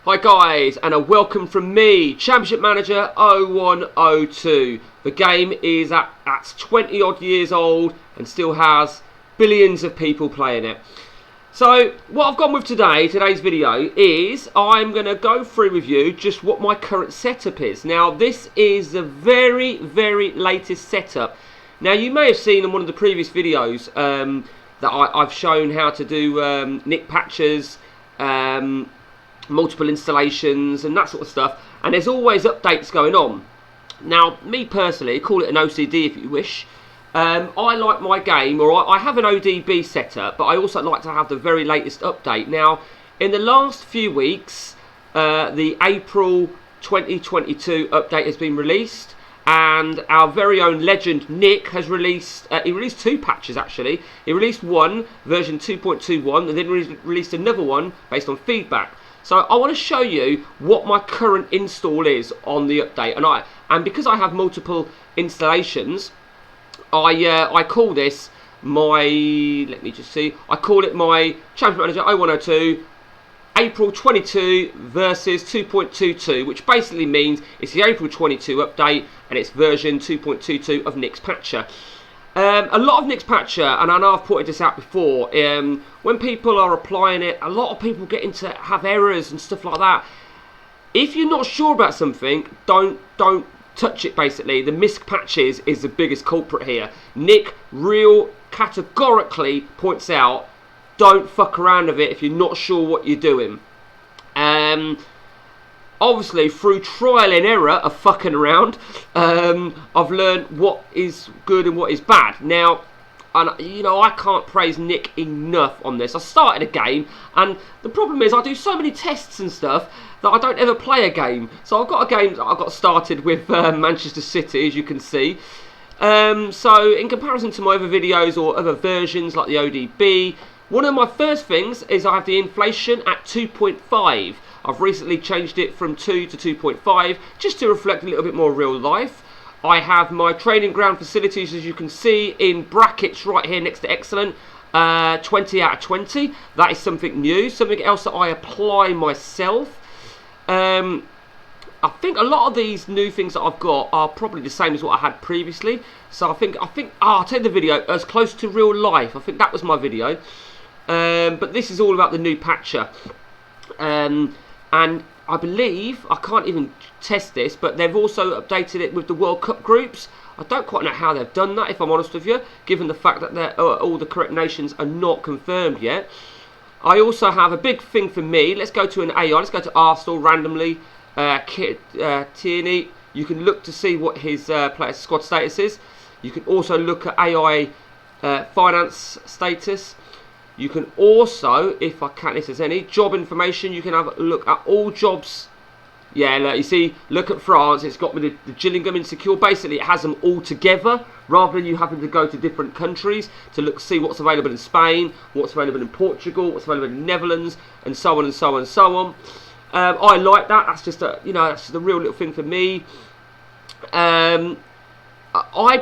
Hi guys, and a welcome from me, Championship Manager 0102. The game is at 20 odd years old and still has billions of people playing it. So what I've gone with today's video is I'm going to go through with you just what my current setup is. Now this is the very latest setup. Now you may have seen in one of the previous videos that I've shown how to do nick patches, multiple installations and that sort of stuff, and there's always updates going on. Now me personally, call it an OCD if you wish, I like my game, or I have an ODB setup, but I also like to have the very latest update. Now in the last few weeks the April 2022 update has been released, and our very own legend Nick has released, he released two patches actually. He released one, version 2.21, and then released another one based on feedback. So I want to show you what my current install is on the update, and because I have multiple installations, I call this my, let me just see, I call it my Championship Manager 0102 April 22 versus 2.22, which basically means it's the April 22 update and it's version 2.22 of Nick's Patcher. A lot of Nick's Patcher, and I know I've pointed this out before, when people are applying it, a lot of people get into have errors and stuff like that. If you're not sure about something, don't touch it basically. The missed patches is the biggest culprit here. Nick real categorically points out, don't fuck around with it if you're not sure what you're doing. Obviously, through trial and error of fucking around, I've learned what is good and what is bad. Now, you know, I can't praise Nick enough on this. I started a game, and the problem is I do so many tests and stuff that I don't ever play a game. So I've got a game that I got started with Manchester City, as you can see. So in comparison to my other videos or other versions like the ODB, one of my first things is I have the inflation at 2.5. I've recently changed it from 2 to 2.5 just to reflect a little bit more real life. I have my training ground facilities, as you can see, in brackets right here next to excellent, 20 out of 20. That is something new, something else that I apply myself. I think a lot of these new things that I've got are probably the same as what I had previously. So I think I'll take the video as close to real life. I think that was my video. But this is all about the new patcher. And I believe, I can't even test this, but they've also updated it with the World Cup groups. I don't quite know how they've done that, if I'm honest with you, given the fact that all the correct nations are not confirmed yet. I also have a big thing for me. Let's go to an AI. Let's go to Arsenal randomly. Tierney. You can look to see what his player squad status is. You can also look at AI finance status. You can also, if I can, if there's any job information, you can have a look at all jobs. Yeah, look, you see, look at France. It's got me the Gillingham insecure. Basically, it has them all together rather than you having to go to different countries to look, see what's available in Spain, what's available in Portugal, what's available in the Netherlands, and so on and so on and so on. I like that. That's just a, you know, that's just a real little thing for me. I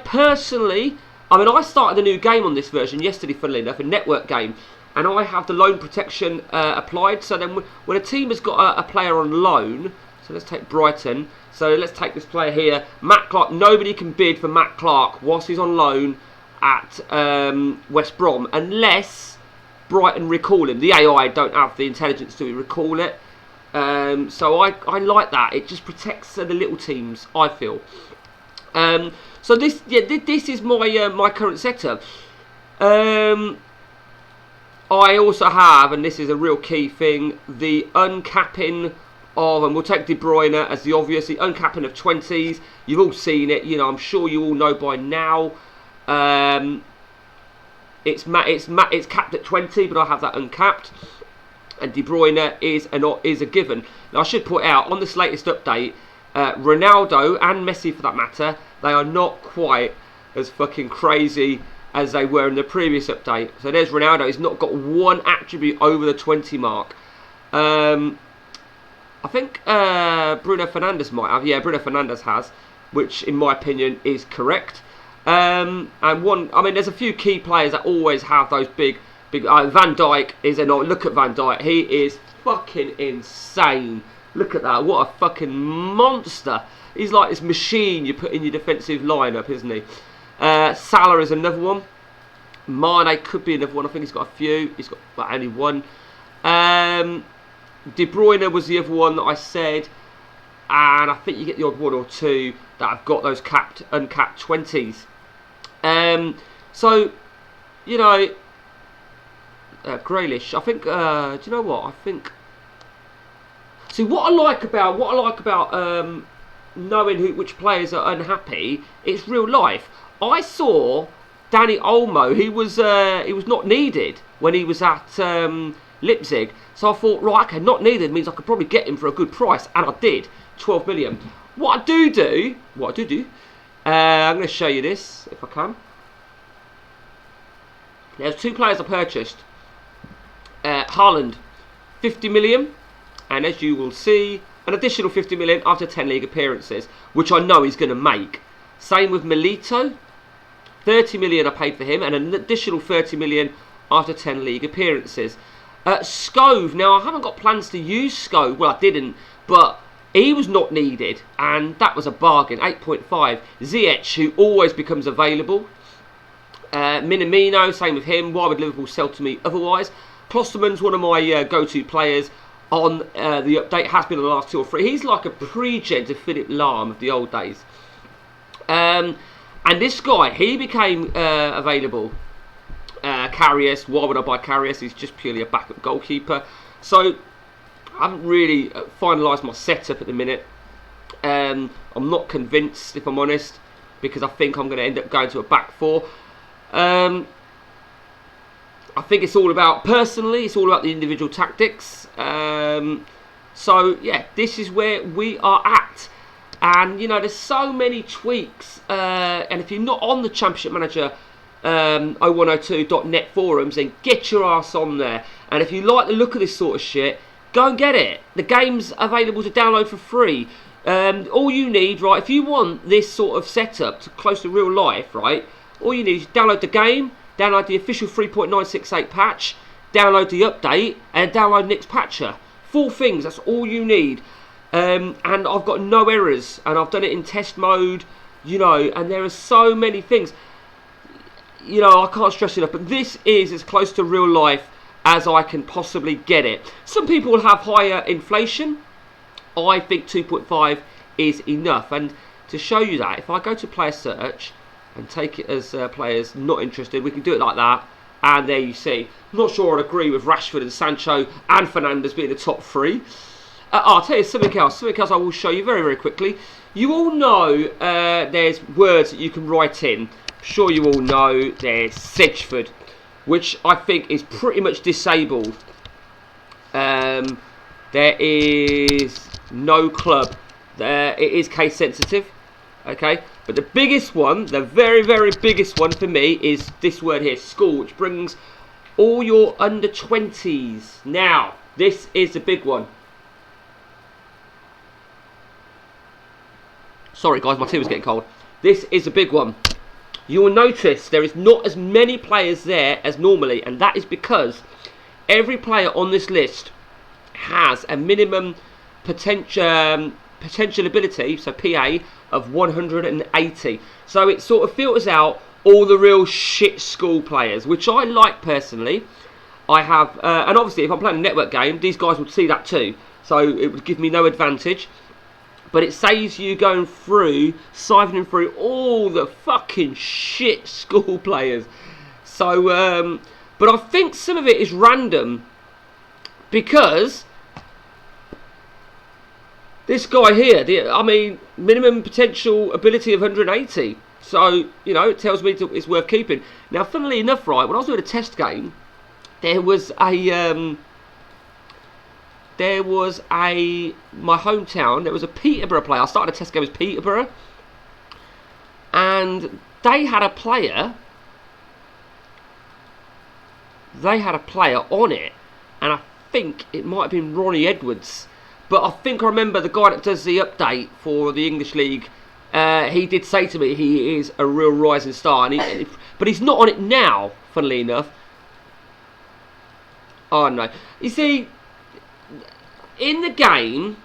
personally, I mean, I started a new game on this version yesterday, funnily enough, a network game, and I have the loan protection applied. So then when a team has got a player on loan, so let's take Brighton, so let's take this player here, Matt Clark. Nobody can bid for Matt Clark whilst he's on loan at West Brom, unless Brighton recall him. The AI don't have the intelligence to recall it. So I like that. It just protects the little teams, I feel. So this is my my current setup. I also have, and this is a real key thing, the uncapping of, and we'll take De Bruyne as the obvious, the uncapping of 20s. You've all seen it, you know. I'm sure you all know by now. It's capped at 20, but I have that uncapped. And De Bruyne is a given. Now I should point out on this latest update, Ronaldo and Messi for that matter, they are not quite as fucking crazy as they were in the previous update. So there's Ronaldo. He's not got one attribute over the 20 mark. I think Bruno Fernandes might have. Yeah, Bruno Fernandes has, which in my opinion is correct. And one, I mean, there's a few key players that always have those big. Van Dijk is a look at Van Dijk. He is fucking insane. Look at that. What a fucking monster. He's like this machine you put in your defensive lineup, isn't he? Salah is another one. Mane could be another one. I think he's got a few. He's got only one. De Bruyne was the other one that I said. And I think you get the odd one or two that have got those uncapped 20s. So, you know, Grealish. I think. Do you know what? I think. See, what I like about knowing which players are unhappy, it's real life. I saw Danny Olmo. He was not needed when he was at Leipzig. So I thought, right, okay, not needed means I could probably get him for a good price, and I did, 12 million. What I do do, I'm going to show you this if I can. There's two players I purchased. Haaland, 50 million, and as you will see, an additional 50 million after 10 league appearances, which I know he's going to make. Same with Milito, 30 million I paid for him, and an additional 30 million after 10 league appearances. Skov, now I haven't got plans to use Skov, well I didn't, but he was not needed, and that was a bargain, 8.5. Ziyech, who always becomes available. Minamino, same with him, why would Liverpool sell to me otherwise? Klosterman's one of my go-to players on the update, has been in the last 2 or 3. He's like a pre-gen to Philip Lahm of the old days. And this guy, he became available. Karius, why would I buy Karius? He's just purely a backup goalkeeper. So, I haven't really finalised my setup at the minute. I'm not convinced, if I'm honest, because I think I'm going to end up going to a back 4. I think it's all about, personally, it's all about the individual tactics. So, yeah, this is where we are at. And, you know, there's so many tweaks. And if you're not on the Championship Manager 0102.net forums, then get your ass on there. And if you like the look of this sort of shit, go and get it. The game's available to download for free. All you need, right, if you want this sort of setup to close to real life, right, all you need is download the game, download the official 3.968 patch, download the update, and download Nick's Patcher. 4 things, that's all you need. And I've got no errors, and I've done it in test mode, you know, and there are so many things. You know, I can't stress it enough, but this is as close to real life as I can possibly get it. Some people will have higher inflation. I think 2.5 is enough. And to show you that, if I go to player search and take it as players not interested, we can do it like that. And there you see. I'm not sure I'd agree with Rashford and Sancho and Fernandes being the top 3. I'll tell you something else I will show you very, very quickly. You all know there's words that you can write in. I'm sure you all know there's Sedgeford, which I think is pretty much disabled. There is no club. It is case sensitive, okay? But the biggest one, the very, very biggest one for me is this word here, school, which brings all your under 20s. Now, this is the big one. Sorry guys, my tea was getting cold. This is a big one. You will notice there is not as many players there as normally, and that is because every player on this list has a minimum potential ability, so PA, of 180. So it sort of filters out all the real shit school players, which I like personally. I have, and obviously if I'm playing a network game, these guys would see that too. So it would give me no advantage. But it saves you going through, siphoning through all the fucking shit school players. So, but I think some of it is random. Because this guy here, I mean, minimum potential ability of 180. So, you know, it tells me it's worth keeping. Now, funnily enough, right, when I was doing a test game, there was my hometown, there was a Peterborough player. I started a test game as Peterborough, and they had a player on it, and I think it might have been Ronnie Edwards, but I think I remember the guy that does the update for the English League, he did say to me he is a real rising star, and but he's not on it now, funnily enough. Oh no, you see, in the game,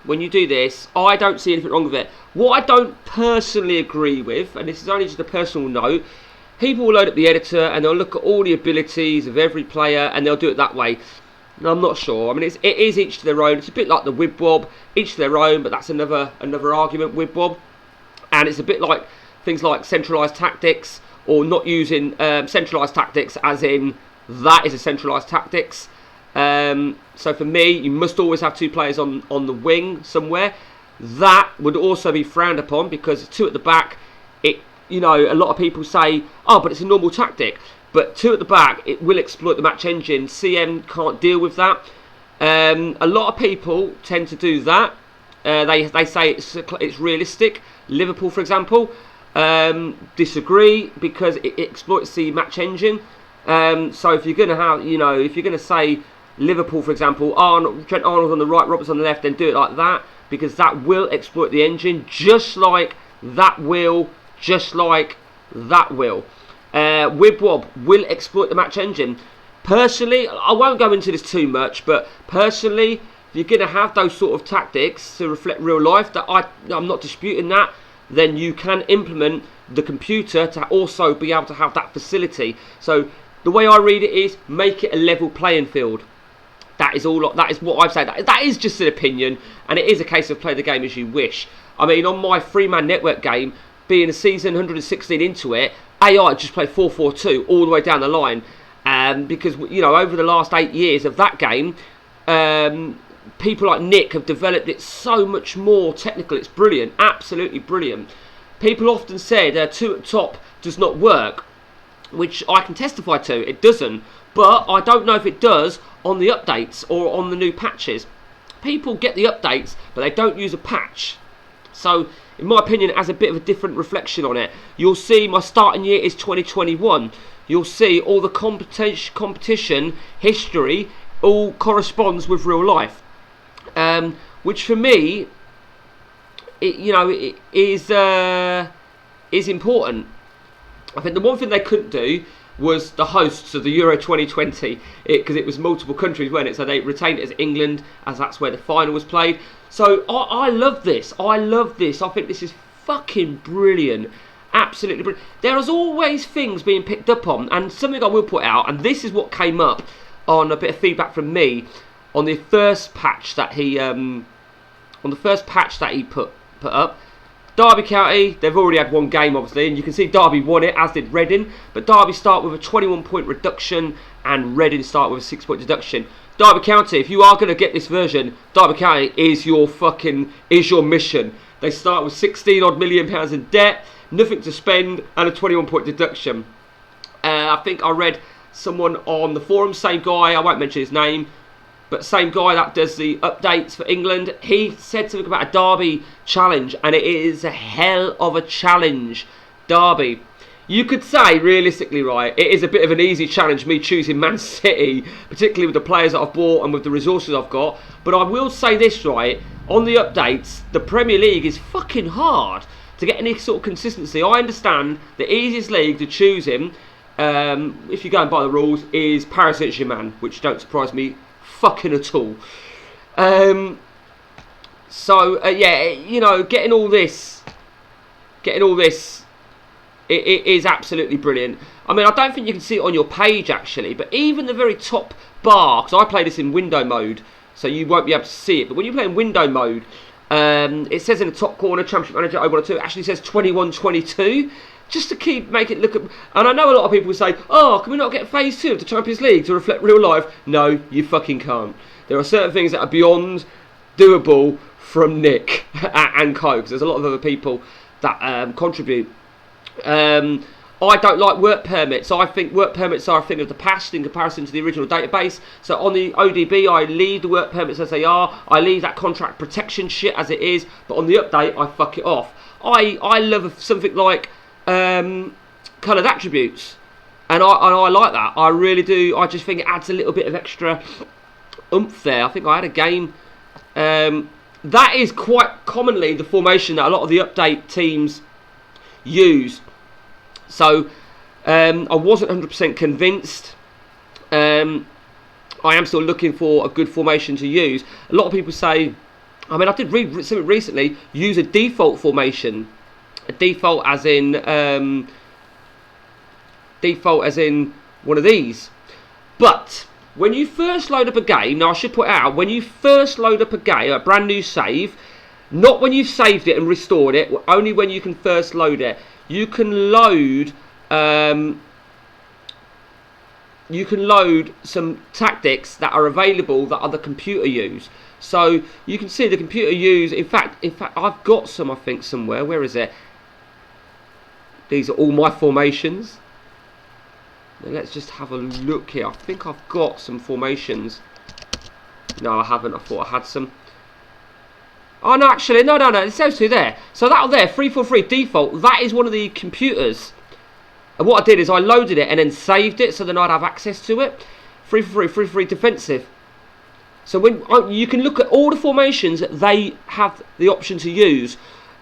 when you do this, I don't see anything wrong with it. What I don't personally agree with, and this is only just a personal note, people will load up the editor and they'll look at all the abilities of every player and they'll do it that way. And I'm not sure. I mean, it is each to their own. It's a bit like the Wibwob, each to their own, but that's another argument, Wibwob. And it's a bit like things like centralised tactics, or not using centralised tactics as in that is a centralised tactics. So for me, you must always have 2 players on the wing somewhere. That would also be frowned upon because 2 at the back, a lot of people say, oh, but it's a normal tactic. But 2 at the back, it will exploit the match engine. CM can't deal with that. A lot of people tend to do that. They say it's realistic. Liverpool, for example, disagree because it exploits the match engine. So if you're going to have, if you're going to say Liverpool, for example, Trent Arnold on the right, Roberts on the left, then do it like that because that will exploit the engine, just like that will. Wibwob will exploit the match engine. Personally, I won't go into this too much, but personally, if you're going to have those sort of tactics to reflect real life, that I'm not disputing that, then you can implement the computer to also be able to have that facility. So the way I read it is make it a level playing field. That is all. That is what I've said. That is just an opinion, and it is a case of play the game as you wish. I mean, on my 3-man network game, being a season 116 into it, AI just played 4-4-2 all the way down the line, because over the last 8 years of that game, people like Nick have developed it so much more technical. It's brilliant, absolutely brilliant. People often said 2 at top does not work, which I can testify to. It doesn't, but I don't know if it does on the updates or on the new patches. People get the updates, but they don't use a patch. So, in my opinion, it has a bit of a different reflection on it. You'll see my starting year is 2021. You'll see all the competition history all corresponds with real life, which for me, it is important. I think the one thing they couldn't do was the hosts of the Euro 2020, because it was multiple countries, weren't it? So they retained it as England, as that's where the final was played. So I love this. I think this is fucking brilliant. Absolutely brilliant. There is always things being picked up on, and something I will put out, and this is what came up on a bit of feedback from me on the first patch that he put up. Derby County, they've already had one game, obviously, and you can see Derby won it, as did Reading. But Derby start with a 21-point reduction, and Reading start with a 6-point deduction. Derby County, if you are going to get this version, Derby County is your mission. They start with £16 million in debt, nothing to spend, and a 21-point deduction. I think I read someone on the forum, same guy, I won't mention his name, but same guy that does the updates for England, he said something about a Derby challenge, and it is a hell of a challenge. Derby. You could say, realistically, right, it is a bit of an easy challenge, me choosing Man City, particularly with the players that I've bought and with the resources I've got. But I will say this, right, on the updates, the Premier League is fucking hard to get any sort of consistency. I understand the easiest league to choose in, if you go and buy the rules, is Paris Saint-Germain, which don't surprise me fucking at all. Yeah, getting all this, it is absolutely brilliant. I mean, I don't think you can see it on your page actually, but even the very top bar, because I play this in window mode, so you won't be able to see it. But when you play in window mode, it says in the top corner, Championship Manager 0102, it actually says 21-22. Just to make it look at, and I know a lot of people will say, oh, can we not get phase 2 of the Champions League to reflect real life? No, you fucking can't. There are certain things that are beyond doable from Nick and Co, because there's a lot of other people that contribute. I don't like work permits. I think work permits are a thing of the past in comparison to the original database. So on the ODB, I leave the work permits as they are. I leave that contract protection shit as it is. But on the update, I fuck it off. I love something like coloured attributes, and I like that. I really do. I just think it adds a little bit of extra oomph there. I think I had a game. That is quite commonly the formation that a lot of the update teams use. So I wasn't 100% convinced. I am still looking for a good formation to use. A lot of people say, I mean, I did read something recently, use a default formation. A default as in one of these. But when you first load up a game, now I should put out, when you first load up a game, a brand new save, not when you've saved it and restored it, only when you can first load it, you can load some tactics that are available that other computer use. So you can see the computer use, in fact I've got some, I think, somewhere. Where is it? These are all my formations. Now let's just have a look here. I think I've got some formations. No, I haven't. I thought I had some. Oh no, actually, no. It says to there. So that'll there, 343 default. That is one of the computers. And what I did is I loaded it and then saved it, so then I'd have access to it. 343 defensive. So when you can look at all the formations that they have the option to use.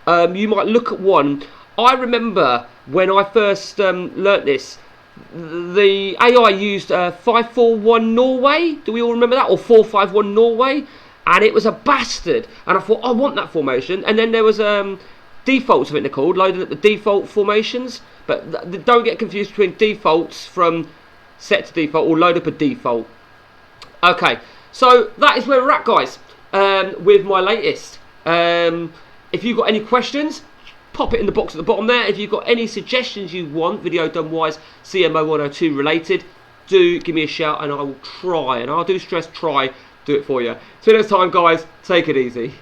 You might look at one. I remember when I first learnt this, the AI used 541 Norway. Do we all remember that? Or 451 Norway? And it was a bastard. And I thought, I want that formation. And then there was defaults, I think they're called, loading up the default formations. But don't get confused between defaults from set to default or load up a default. Okay, so that is where we're at, guys, with my latest. If you've got any questions, pop it in the box at the bottom there. If you've got any suggestions you want, video done wise, CMO 102 related, do give me a shout and I will try, and I'll do stress try, do it for you. Till next time, guys, take it easy.